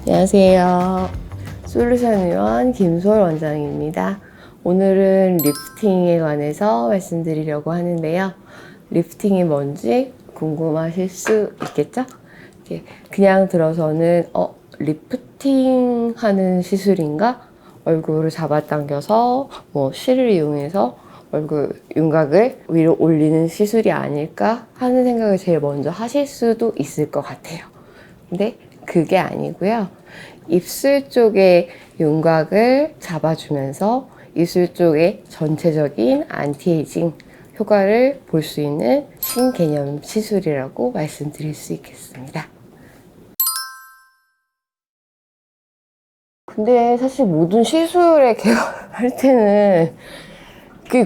안녕하세요. 솔루션의원 김소월 원장입니다. 오늘은 리프팅에 관해서 말씀드리려고 하는데요. 리프팅이 뭔지 궁금하실 수 있겠죠? 그냥 들어서는 리프팅 하는 시술인가? 얼굴을 잡아당겨서 실을 이용해서 얼굴 윤곽을 위로 올리는 시술이 아닐까 하는 생각을 제일 먼저 하실 수도 있을 것 같아요. 근데 그게 아니고요. 입술 쪽의 윤곽을 잡아주면서 입술 쪽의 전체적인 안티에이징 효과를 볼 수 있는 신개념 시술이라고 말씀드릴 수 있겠습니다. 근데 사실 모든 시술에 개발할 때는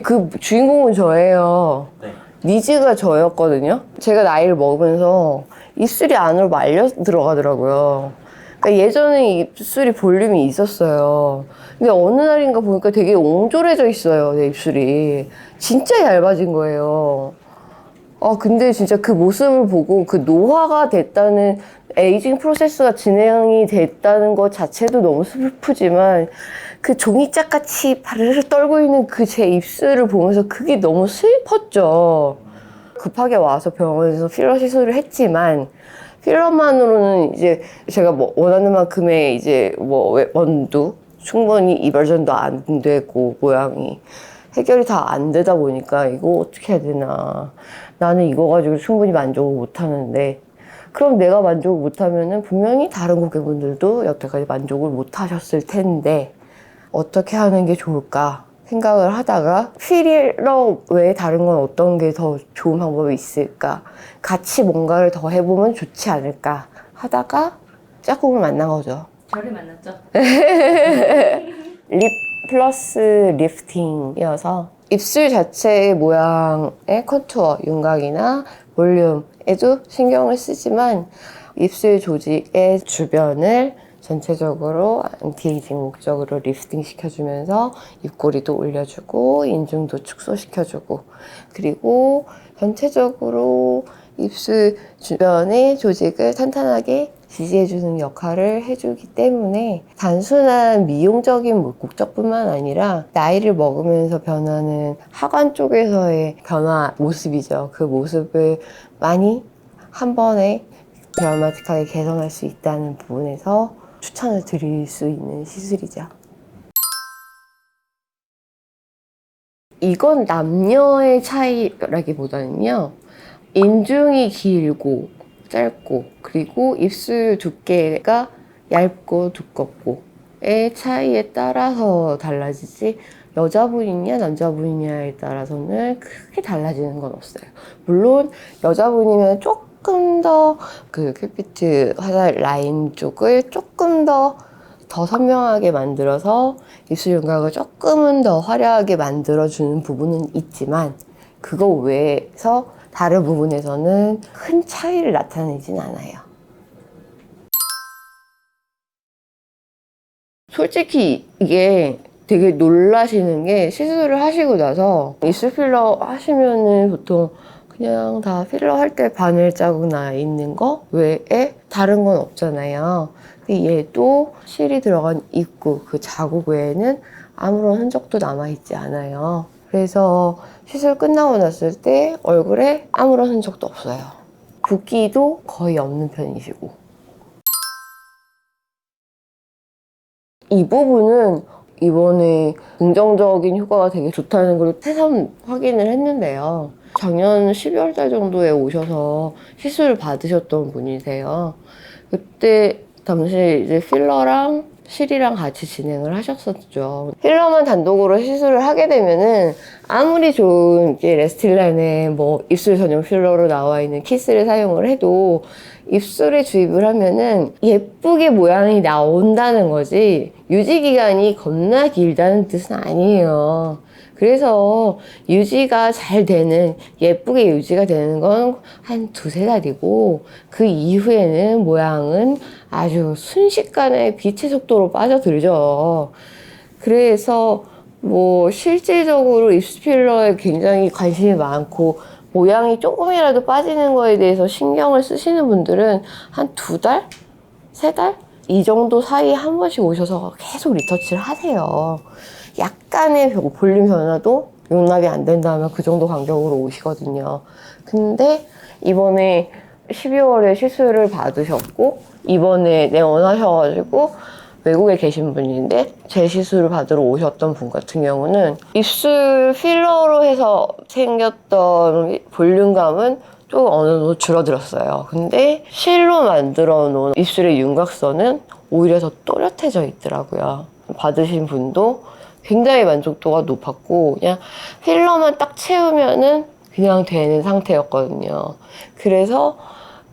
그 주인공은 저예요. 네. 니즈가 저였거든요. 제가 나이를 먹으면서 입술이 안으로 말려 들어가더라고요. 그러니까 예전에 입술이 볼륨이 있었어요. 근데 어느 날인가 보니까 되게 옹졸해져 있어요, 내 입술이. 진짜 얇아진 거예요. 근데 진짜 그 모습을 보고 그 노화가 됐다는, 에이징 프로세스가 진행이 됐다는 것 자체도 너무 슬프지만 그 종이짝 같이 바르르 떨고 있는 그 제 입술을 보면서 그게 너무 슬펐죠. 급하게 와서 병원에서 필러 시술을 했지만 필러만으로는 이제 제가 원하는 만큼의 이제 원두 충분히 이발전도 안 되고 모양이 해결이 다 안 되다 보니까 이거 어떻게 해야 되나, 나는 이거 가지고 충분히 만족을 못 하는데, 그럼 내가 만족을 못 하면은 분명히 다른 고객분들도 여태까지 만족을 못 하셨을 텐데 어떻게 하는 게 좋을까 생각을 하다가 필러 외에 다른 건 어떤 게 더 좋은 방법이 있을까, 같이 뭔가를 더 해보면 좋지 않을까 하다가 짝꿍을 만난 거죠. 저를 만났죠? 립 플러스 리프팅이어서 입술 자체의 모양의 컨투어, 윤곽이나 볼륨에도 신경을 쓰지만 입술 조직의 주변을 전체적으로 안티에이징 목적으로 리프팅 시켜주면서 입꼬리도 올려주고 인중도 축소시켜주고, 그리고 전체적으로 입술 주변의 조직을 탄탄하게 지지해주는 역할을 해주기 때문에 단순한 미용적인 목적뿐만 아니라 나이를 먹으면서 변하는 하관 쪽에서의 변화 모습이죠. 그 모습을 많이 한 번에 드라마틱하게 개선할 수 있다는 부분에서 추천을 드릴 수 있는 시술이죠. 이건 남녀의 차이라기보다는요, 인중이 길고 짧고 그리고 입술 두께가 얇고 두껍고의 차이에 따라서 달라지지, 여자분이냐 남자분이냐에 따라서는 크게 달라지는 건 없어요. 물론 여자분이면 조금 더 그 큐피트 화살 라인 쪽을 조금 더 선명하게 만들어서 입술 윤곽을 조금은 더 화려하게 만들어주는 부분은 있지만 그거 외에서 다른 부분에서는 큰 차이를 나타내진 않아요. 솔직히 이게 되게 놀라시는 게, 시술을 하시고 나서 입술 필러 하시면은 보통 그냥 다 필러 할 때 바늘 자국 나 있는 거 외에 다른 건 없잖아요. 근데 얘도 실이 들어간 입구 그 자국 외에는 아무런 흔적도 남아있지 않아요. 그래서 시술 끝나고 났을 때 얼굴에 아무런 흔적도 없어요. 붓기도 거의 없는 편이시고. 이 부분은 이번에 긍정적인 효과가 되게 좋다는 걸 새삼 확인을 했는데요. 작년 12월 달 정도에 오셔서 시술을 받으셨던 분이세요. 그때 당시 이제 필러랑 실이랑 같이 진행을 하셨었죠. 필러만 단독으로 시술을 하게 되면은 아무리 좋은 레스틸란의 입술 전용 필러로 나와 있는 키스를 사용을 해도 입술에 주입을 하면은 예쁘게 모양이 나온다는 거지 유지 기간이 겁나 길다는 뜻은 아니에요. 그래서 유지가 잘 되는, 예쁘게 유지가 되는 건 한 두세 달이고 그 이후에는 모양은 아주 순식간에 빛의 속도로 빠져들죠. 그래서 실질적으로 입술 필러에 굉장히 관심이 많고 모양이 조금이라도 빠지는 거에 대해서 신경을 쓰시는 분들은 한 두 달? 세 달? 이 정도 사이에 한 번씩 오셔서 계속 리터치를 하세요. 약간의 볼륨 변화도 용납이 안 된다면 그 정도 간격으로 오시거든요. 근데 이번에 12월에 시술을 받으셨고 이번에 내원하셔가지고 외국에 계신 분인데 제 시술을 받으러 오셨던 분 같은 경우는 입술 필러로 해서 생겼던 볼륨감은 좀 어느 정도 줄어들었어요. 근데 실로 만들어 놓은 입술의 윤곽선은 오히려 더 또렷해져 있더라고요. 받으신 분도 굉장히 만족도가 높았고 그냥 필러만 딱 채우면은 그냥 되는 상태였거든요. 그래서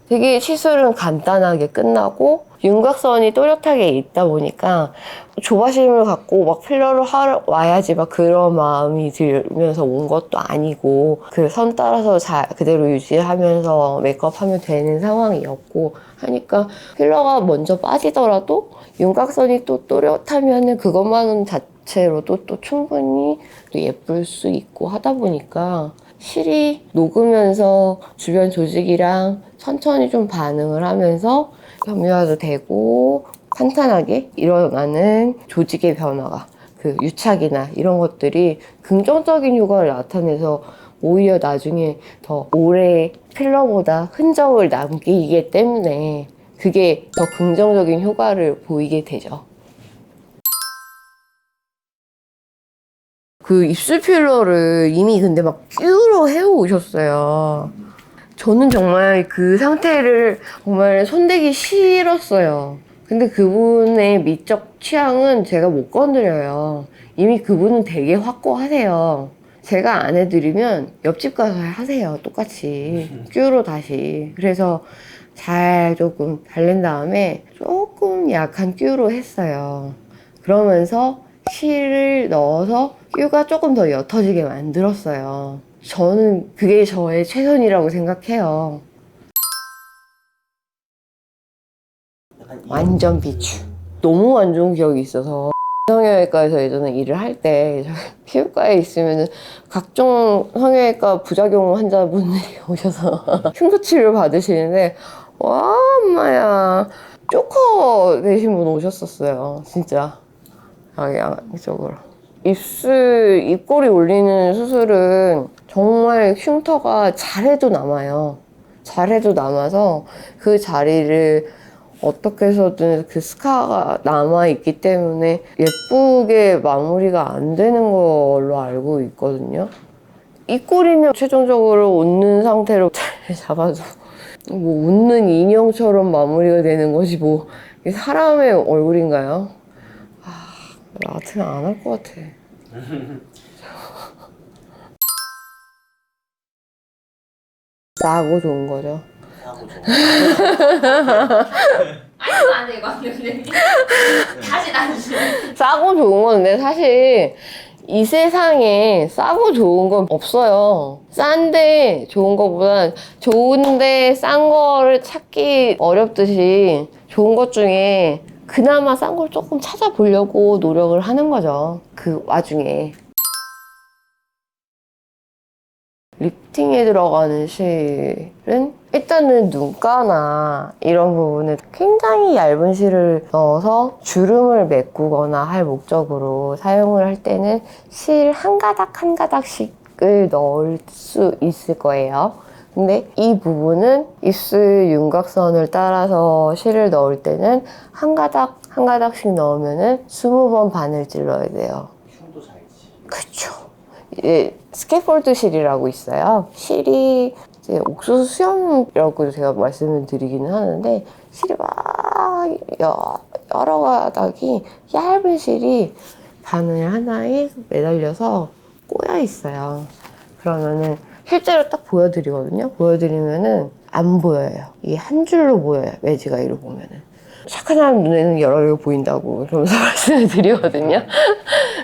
되게 시술은 간단하게 끝나고 윤곽선이 또렷하게 있다 보니까 조바심을 갖고 막 필러를 하러 와야지 막 그런 마음이 들면서 온 것도 아니고 그 선 따라서 그대로 유지하면서 메이크업하면 되는 상황이었고 하니까 필러가 먼저 빠지더라도 윤곽선이 또 또렷하면 그것만은 자체로도 또 충분히 또 예쁠 수 있고 하다 보니까 실이 녹으면서 주변 조직이랑 천천히 좀 반응을 하면서 섬유화도 되고 탄탄하게 일어나는 조직의 변화가 그 유착이나 이런 것들이 긍정적인 효과를 나타내서 오히려 나중에 더 오래 필러보다 흔적을 남기기 때문에 그게 더 긍정적인 효과를 보이게 되죠. 그 입술 필러를 이미 근데 막 큐로 해오셨어요. 저는 정말 그 상태를 정말 손대기 싫었어요. 근데 그분의 미적 취향은 제가 못 건드려요. 이미 그분은 되게 확고하세요. 제가 안 해드리면 옆집 가서 하세요. 똑같이. 큐로 다시. 그래서 잘 조금 바른 다음에 조금 약한 큐로 했어요. 그러면서 실을 넣어서 큐가 조금 더 옅어지게 만들었어요. 저는 그게 저의 최선이라고 생각해요. 완전 비추. 너무 안 좋은 기억이 있어서 성형외과에서 예전에 일을 할 때 피부과에 있으면 각종 성형외과 부작용 환자분들이 오셔서 흉터 치료를 받으시는데 와 엄마야 쪼커 되신 분 오셨었어요. 진짜 양쪽으로. 입꼬리 올리는 수술은 정말 흉터가 잘해도 남아요. 잘해도 남아서 그 자리를 어떻게 해서든 그 스카가 남아있기 때문에 예쁘게 마무리가 안 되는 걸로 알고 있거든요. 입꼬리는 최종적으로 웃는 상태로 잘 잡아도 뭐 웃는 인형처럼 마무리가 되는 것이 뭐 사람의 얼굴인가요? 나 같으면 안 할 것 같아. 싸고 좋은 거죠. 아니면 안 돼, 이거 안 돼. 다시. 싸고 좋은 건데 사실 이 세상에 싸고 좋은 건 없어요. 싼데 좋은 거보단 좋은데 싼 거를 찾기 어렵듯이 좋은 것 중에 그나마 싼 걸 조금 찾아보려고 노력을 하는 거죠. 그 와중에. 리프팅에 들어가는 실은 일단은 눈가나 이런 부분에 굉장히 얇은 실을 넣어서 주름을 메꾸거나 할 목적으로 사용을 할 때는 실 한 가닥 한 가닥씩을 넣을 수 있을 거예요. 근데 이 부분은 입술 윤곽선을 따라서 실을 넣을 때는 한 가닥 한 가닥씩 넣으면은 20번 반을 찔러야 돼요. 흉도 살지. 그쵸. 이제 스캐폴드 실이라고 있어요. 실이 이제 옥수수 수염이라고 제가 말씀을 드리기는 하는데 실이 막 여러 가닥이 얇은 실이 바늘 하나에 매달려서 꼬여 있어요. 그러면은 실제로 딱 보여드리거든요. 보여드리면은 안 보여요. 이게 한 줄로 보여요. 매지가이로 보면은. 착한 사람 눈에는 여러 개가 보인다고 그러면서 말씀을 드리거든요.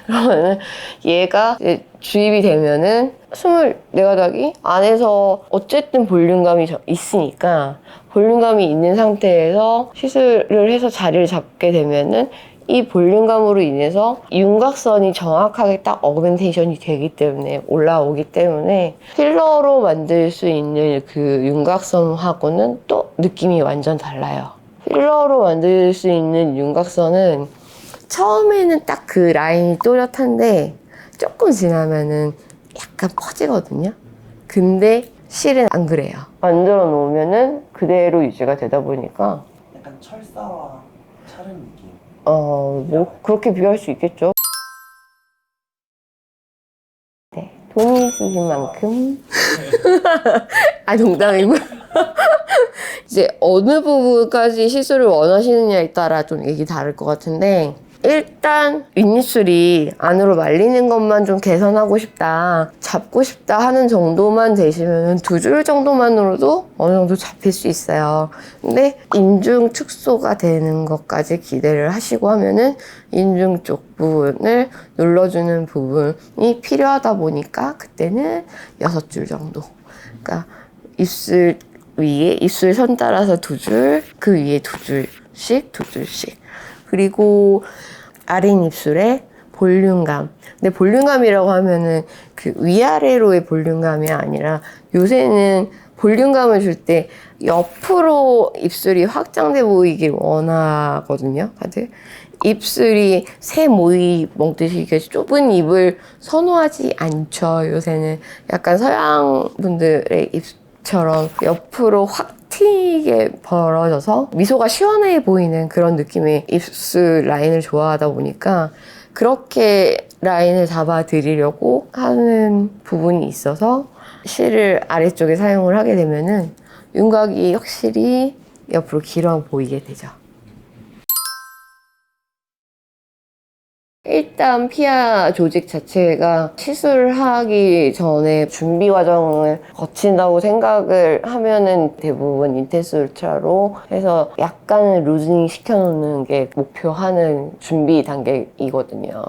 그러면은 얘가 이제 주입이 되면은 24가닥이 안에서 어쨌든 볼륨감이 있으니까 볼륨감이 있는 상태에서 시술을 해서 자리를 잡게 되면은 이 볼륨감으로 인해서 윤곽선이 정확하게 딱 어그멘테이션이 되기 때문에 올라오기 때문에 필러로 만들 수 있는 그 윤곽선하고는 또 느낌이 완전 달라요. 필러로 만들 수 있는 윤곽선은 처음에는 딱 그 라인이 또렷한데 조금 지나면은 약간 퍼지거든요. 근데 실은 안 그래요. 만들어 놓으면은 그대로 유지가 되다 보니까 약간 철사와 차른 느낌. 뭐 그렇게 비교할 수 있겠죠. 네, 돈이 있으신 만큼 농담이고 이제 어느 부분까지 시술을 원하시느냐에 따라 좀 얘기 다를 것 같은데 일단 윗입술이 안으로 말리는 것만 좀 개선하고 싶다, 잡고 싶다 하는 정도만 되시면 2줄 정도만으로도 어느 정도 잡힐 수 있어요. 근데 인중 축소가 되는 것까지 기대를 하시고 하면은 인중 쪽 부분을 눌러주는 부분이 필요하다 보니까 그때는 6줄 정도. 그러니까 입술 위에 입술 선 따라서 2줄, 그 위에 2줄씩. 그리고 아랫입술에 볼륨감. 근데 볼륨감이라고 하면은 그 위아래로의 볼륨감이 아니라 요새는 볼륨감을 줄 때 옆으로 입술이 확장돼 보이길 원하거든요, 다들. 입술이 새 모이 먹듯이 이렇게 좁은 입을 선호하지 않죠, 요새는. 약간 서양 분들의 입처럼 옆으로 확 튀게 벌어져서 미소가 시원해 보이는 그런 느낌의 입술 라인을 좋아하다 보니까 그렇게 라인을 잡아드리려고 하는 부분이 있어서 실을 아래쪽에 사용을 하게 되면은 윤곽이 확실히 옆으로 길어 보이게 되죠. 일단 피하 조직 자체가 시술하기 전에 준비 과정을 거친다고 생각을 하면은 대부분 인테스 울트라로 해서 약간은 루즈닝 시켜놓는 게 목표하는 준비 단계이거든요.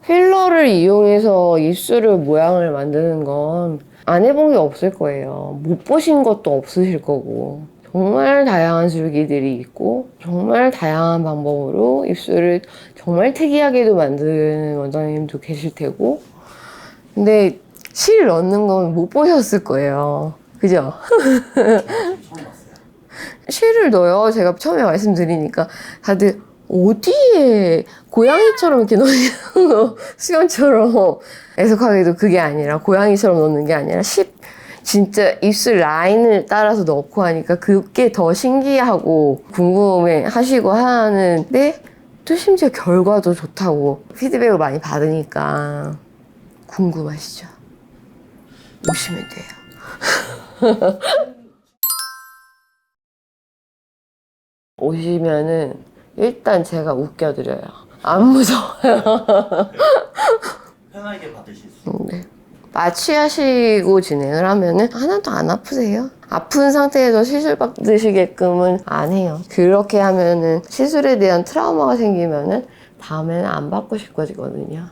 필러를 이용해서 입술을 모양을 만드는 건 안 해본 게 없을 거예요. 못 보신 것도 없으실 거고. 정말 다양한 줄기들이 있고 정말 다양한 방법으로 입술을 정말 특이하게도 만드는 원장님도 계실 테고 근데 실 넣는 건 못 보셨을 거예요. 그죠? 처음 봤어요. 실을 넣어요. 제가 처음에 말씀드리니까 다들 어디에 고양이처럼 이렇게 넣는 거 수염처럼 애석하게도 그게 아니라 고양이처럼 넣는 게 아니라 진짜 입술 라인을 따라서 넣고 하니까 그게 더 신기하고 궁금해 하시고 하는데 또 심지어 결과도 좋다고 피드백을 많이 받으니까 궁금하시죠? 오시면 돼요. 오시면은 일단 제가 웃겨드려요. 안 무서워요. 편하게 받으실 수 있어요. 네. 마취하시고 진행을 하면은 하나도 안 아프세요. 아픈 상태에서 시술 받으시게끔은 안 해요. 그렇게 하면은 시술에 대한 트라우마가 생기면은 다음에는 안 받고 싶어지거든요.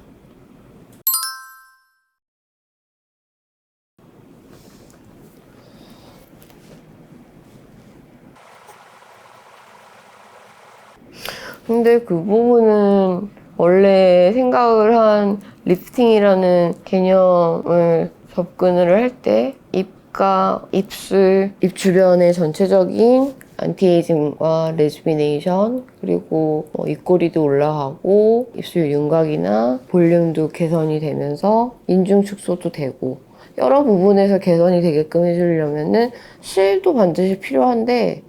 근데 그 부분은 원래 생각을 한 리프팅이라는 개념을 접근을 할 때 입과 입술, 입 주변의 전체적인 안티에이징과 레주비네이션 그리고 입꼬리도 올라가고 입술 윤곽이나 볼륨도 개선이 되면서 인중 축소도 되고 여러 부분에서 개선이 되게끔 해주려면은 실도 반드시 필요한데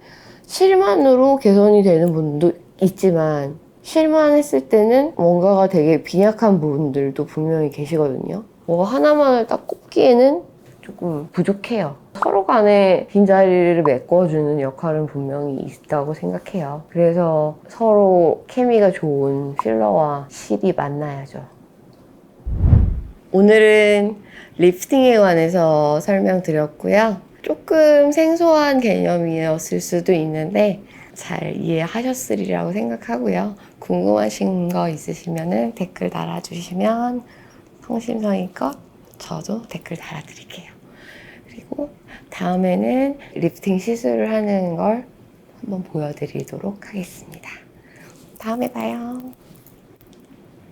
실만으로 개선이 되는 분도 있지만 실만 했을 때는 뭔가가 되게 빈약한 부분들도 분명히 계시거든요. 뭐 하나만을 딱 꼽기에는 조금 부족해요. 서로 간에 빈자리를 메꿔주는 역할은 분명히 있다고 생각해요. 그래서 서로 케미가 좋은 필러와 실이 만나야죠. 오늘은 리프팅에 관해서 설명드렸고요. 조금 생소한 개념이었을 수도 있는데 잘 이해하셨으리라고 생각하고요. 궁금하신 거 있으시면 댓글 달아주시면 성심성의껏 저도 댓글 달아드릴게요. 그리고 다음에는 리프팅 시술을 하는 걸 한번 보여드리도록 하겠습니다. 다음에 봐요.